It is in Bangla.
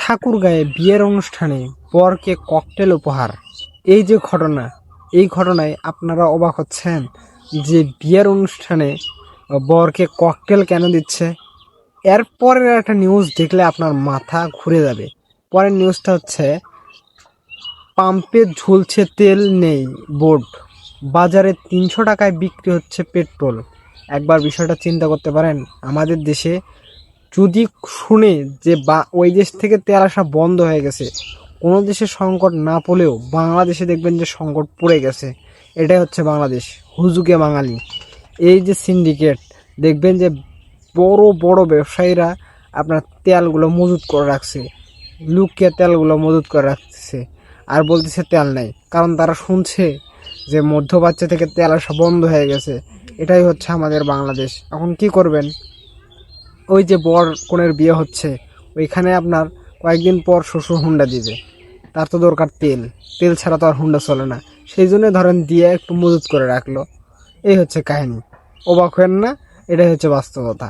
ঠাকুরগাঁয়ে বিয়ের অনুষ্ঠানে বরকে ককটেল উপহার। এই যে ঘটনা, এই ঘটনায় আপনারা অবাক হচ্ছেন যে বিয়ের অনুষ্ঠানে বরকে ককটেল কেন দিচ্ছে। এরপরের একটা নিউজ দেখলে আপনার মাথা ঘুরে যাবে। পরের নিউজটা হচ্ছে, পাম্পে ঝুলছে তেল নেই বোর্ড, বাজারে 300 টাকায় বিক্রি হচ্ছে পেট্রোল। একবার বিষয়টা চিন্তা করতে পারেন, আমাদের দেশে যদি শুনে যে ওই দেশ থেকে তেল আসা বন্ধ হয়ে গেছে, কোনো দেশে সংকট না পড়লেও বাংলাদেশে দেখবেন যে সংকট পড়ে গেছে। এটাই হচ্ছে বাংলাদেশ, হুজুগে বাঙালি। এই যে সিন্ডিকেট, দেখবেন যে বড় বড় ব্যবসায়ীরা আপনার তেলগুলো মজুত করে রাখছে, লুকিয়ে তেলগুলো মজুত করে রাখছে, আর বলতেছে তেল নেই, কারণ তারা শুনছে যে মধ্যপ্রাচ্য থেকে তেল আসা বন্ধ হয়ে গেছে। এটাই হচ্ছে আমাদের বাংলাদেশ। এখন কি করবেন? ওই যে বর কনের বিয়ে হচ্ছে, ওইখানে আপনার কয়েকদিন পর শ্বশুর হুন্ডা দিবে, তার তো দরকার তেল, তেল ছাড়া তো আর হুন্ডা চলে না। সেই জন্য ধরেন দিয়ে একটু মজুত করে রাখলো। এই হচ্ছে কাহিনী। অবাক হবেন না, এটাই হচ্ছে বাস্তবতা।